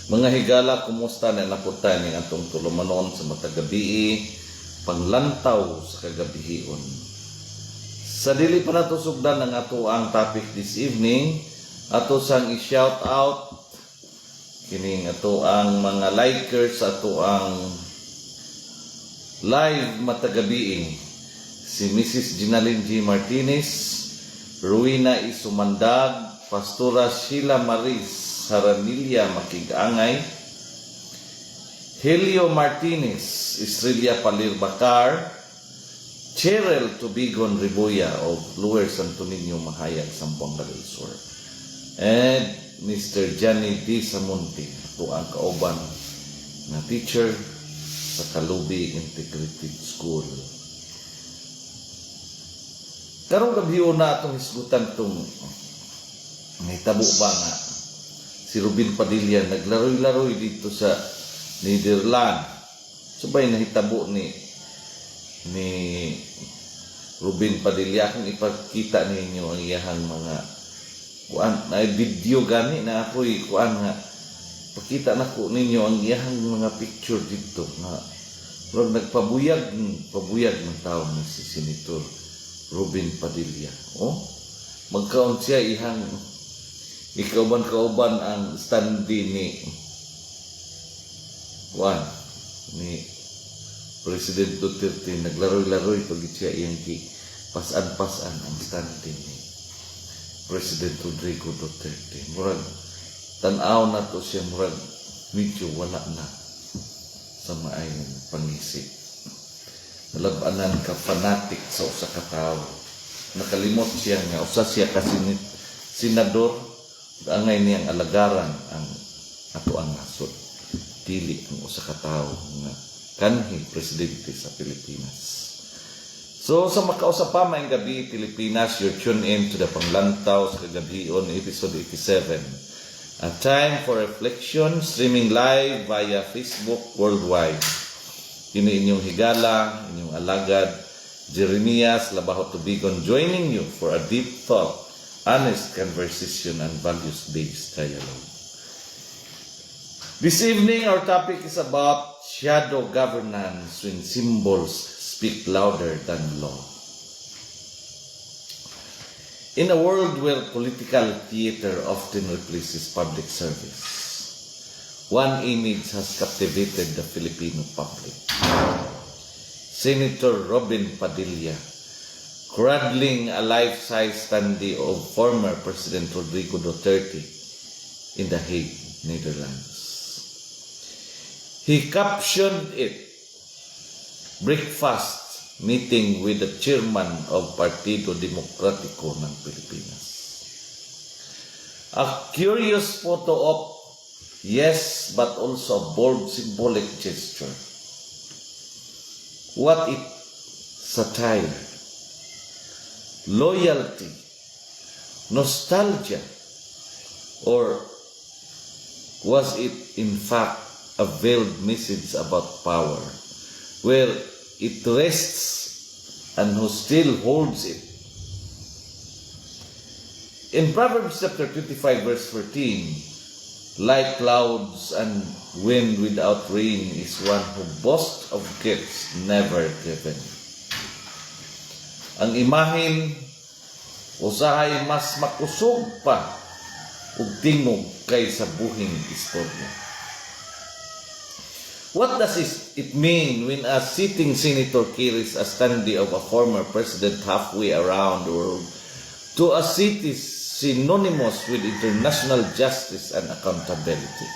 Mga higala, kumusta na napunta ning atong tulumanon sa matagabi, panglantaw sa kagabihion. Sa dili pa nato sugdan ang ato ang topic this evening, ato sang i-shout out kining ato ang mga likers sa ato ang live matagabi. Si Mrs. Ginaline G. Martinez, Ruina Isumandag, Pastora Sheila Maris Haranilla Makigangay, Helio Martinez, Estrella Palir Bacar, Cheryl Tubigon Riboya of Lower Santo Niño Mahayag, Zamboanga del Sur, and Mr. Johnny D. Samunti, ito ang kauban na teacher sa Kalubi Integrated School. Karong gabiyon na itong hisgutan itong nahitabo ba nga si Robin Padilla naglaroy-laroy dito sa Netherlands. Sabay nahitabo ni Robin Padilla. Kung ipakita ninyo ang iyahang mga kuan na video gani na ako'y kuan nga pakita na ko ninyo ang iyahang mga picture dito na nagpabuyag ng tao na si Senator Robin Padilla. Magkaon siya ihang ikauban-kauban ang standi ni President Duterte. Naglaroy-laroy pag siya iyang pasan-pasan ang standi ni President Rodrigo Duterte. Murag tanaw na to siya, murag medyo wala na sa maayong pangisip. Nalabanan ka fanatic sa usa ka tawo. Nakalimot siya nga usa siya ka senador, angay niyang alagaran ang ato ang nasod. Dili ang usa ka tawo nga kanhi presidente sa Pilipinas. So sa makausap pa maayong gabi Pilipinas, you're tuned in to the Panglantaw sa Kagabion episode 87. A time for reflection, streaming live via Facebook worldwide. Kini inyong higala, inyong alagad, Jeremias Labaho Tubigon, joining you for a deep thought, honest conversation, and values-based dialogue. This evening, our topic is about shadow governance when symbols speak louder than law. In a world where political theater often replaces public service, one image has captivated the Filipino public. Senator Robin Padilla, cradling a life-size standee of former President Rodrigo Duterte in The Hague, Netherlands. He captioned it, "Breakfast Meeting with the Chairman of Partido Demokratiko ng Pilipinas." A curious photo op, yes, but also a bold symbolic gesture. What it satire, loyalty, nostalgia, or was it in fact a veiled message about power, where it rests and who still holds it? In Proverbs chapter 25 verse 14, like clouds and wind without rain is one who boasts of gifts never given. Ang imahin usahay mas makusog pa ug tingog kaysa buhing istorya. What does it mean when a sitting senator carries a standee of a former president halfway around the world to a city synonymous with international justice and accountability?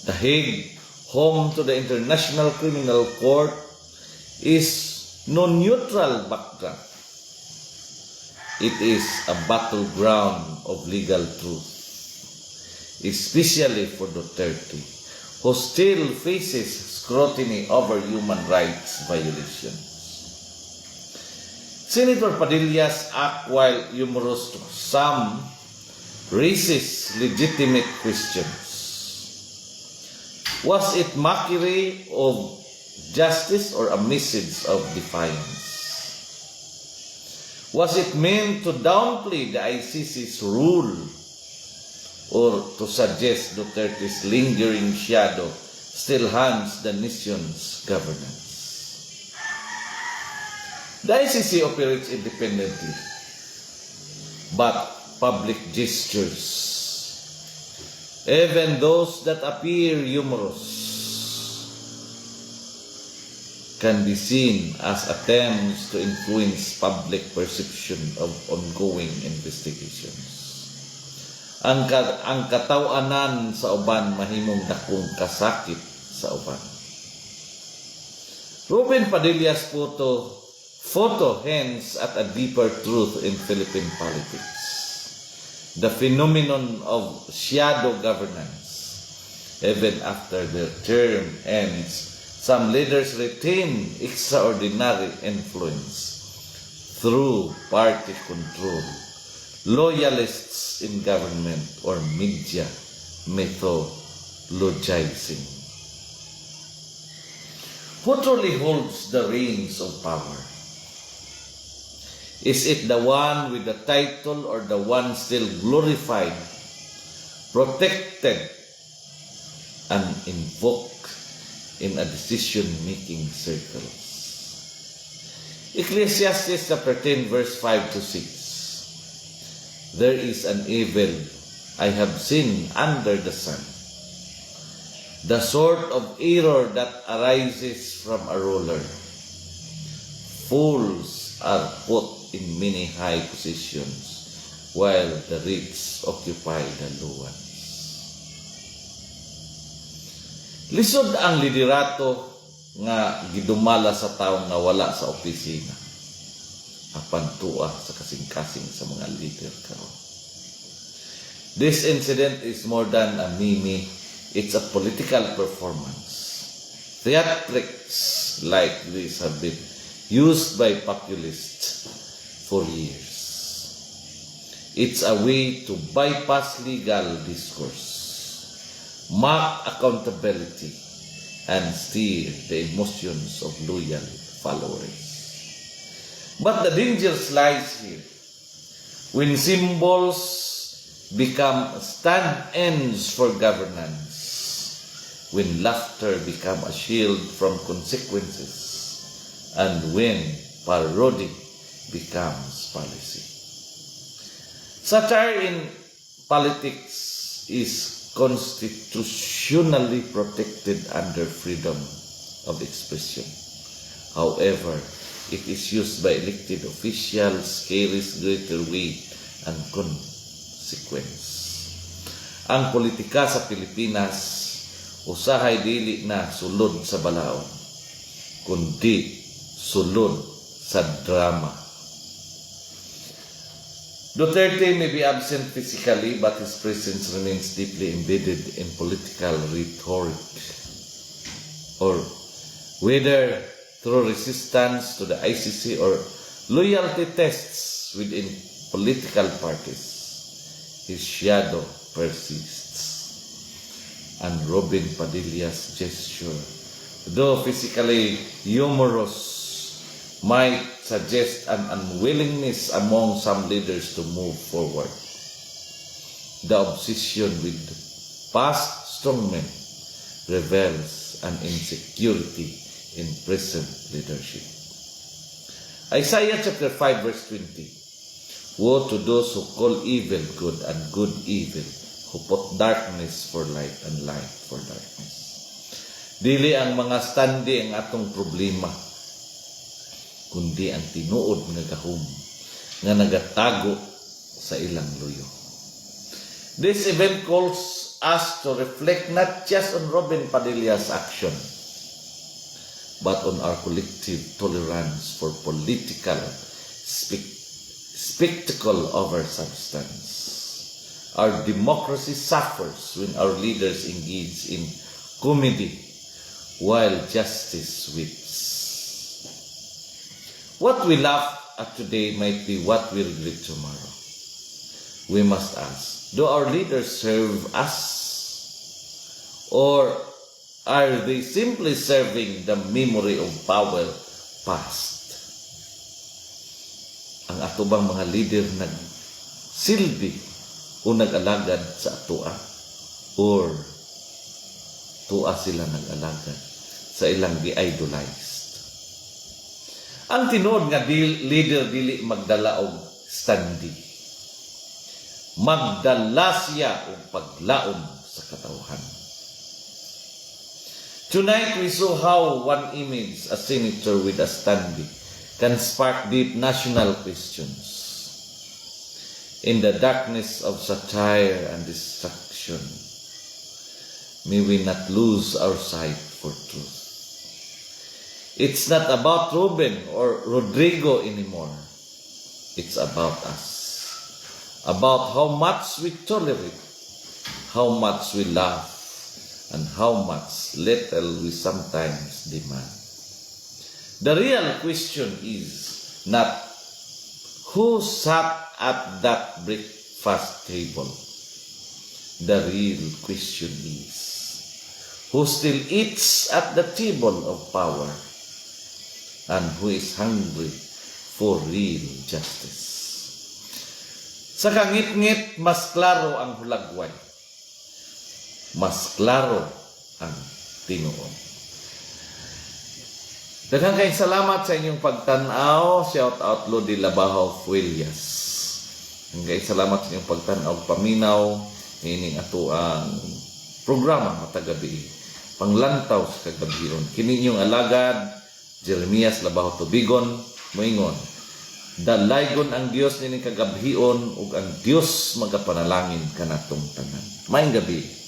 The Hague, home to the International Criminal Court, is no neutral backdrop. It is a battleground of legal truth, especially for Duterte, who still faces scrutiny over human rights violations. Senator Padilla's act, while humorous to some, raises legitimate questions. Was it mockery of justice or a message of defiance? Was it meant to downplay the ICC's rule or to suggest Duterte's lingering shadow still haunts the nation's governance. The ICC operates independently, but public gestures, even those that appear humorous, can be seen as attempts to influence public perception of ongoing investigations. Ang katawanan sa uban mahimong dakong kasakit sa uban. Ruben Padilla's photo hints at a deeper truth in Philippine politics. The phenomenon of shadow governance. Even after their term ends, some leaders retain extraordinary influence through party control, loyalists in government, or media mythologizing. Who truly holds the reins of power? Is it the one with the title or the one still glorified, protected, and invoked in a decision-making circles? Ecclesiastes chapter 10 verse 5 to 6. There is an evil I have seen under the sun, the sort of error that arises from a ruler. Fools are put in many high positions, while the rich occupy the low ones. Lisod ang liderato nga gidumala sa taong nawala sa opisina, apan tuwa sa kasing-kasing sa mga leader karon. This incident is more than a meme, it's a political performance. Theatrics like this have been used by populists for years. It's a way to bypass legal discourse, mock accountability, and steer the emotions of loyal followers. But the danger lies here. When symbols become stand-ins for governance, when laughter becomes a shield from consequences, and when parody becomes policy. Satire in politics is constitutionally protected under freedom of expression. However, it is used by elected officials carries greater weight and consequence. Ang politika sa Pilipinas usahay dili na sulod sa balaod, kundi sulod sa drama. Duterte may be absent physically, but his presence remains deeply embedded in political rhetoric. Or whether through resistance to the ICC or loyalty tests within political parties, his shadow persists. And Ruben Padilla's gesture, though physically humorous, might suggest an unwillingness among some leaders to move forward. The obsession with past strongmen reveals an insecurity in present leadership. Isaiah chapter 5 verse 20. Woe to those who call evil good and good evil, who put darkness for light and light for darkness. Dili ang mga standi ang atong problema, kundi ang tinuod nga gahum nga nagatago sa ilang luyo. This event calls us to reflect not just on Ruben Padilla's action, but on our collective tolerance for political spectacle over substance. Our democracy suffers when our leaders engage in comedy while justice weeps. What we laugh at today might be what we regret tomorrow. We must ask, do our leaders serve us? Or are they simply serving the memory of power past? Ang atubang mga leader nagsilbi o nag-alagad sa atua, or tua sila nag-alagad sa ilang gi-idolized. Ang tinuod nga leader dili magdala og standi. Magdala siya og paglaom sa katawhan. Tonight we saw how one image, a senator with a standi, can spark deep national questions. In the darkness of satire and destruction, may we not lose our sight for truth. It's not about Ruben or Rodrigo anymore. It's about us. About how much we tolerate, how much we love, and how much little we sometimes demand. The real question is not who sat at that breakfast table. The real question is who still eats at the table of power, and who is hungry for real justice. Sa kangit-ngit, mas klaro ang hulagway. Mas klaro ang tinuod. Daghang kayong salamat sa inyong pagtanaw. Shout out Lodi Labaho Fuelias. Daghang kayong salamat sa inyong pagtanaw, paminaw, ining ato ang programa matagabi. Panglantaw sa kagabion. Kini inyong alagad, Jeremias Labaho Tubigon, moingon, dalaygon ang Dios nini kagabhion ug ang Dios magapanalangin kanatong tanan. Maayong gabi.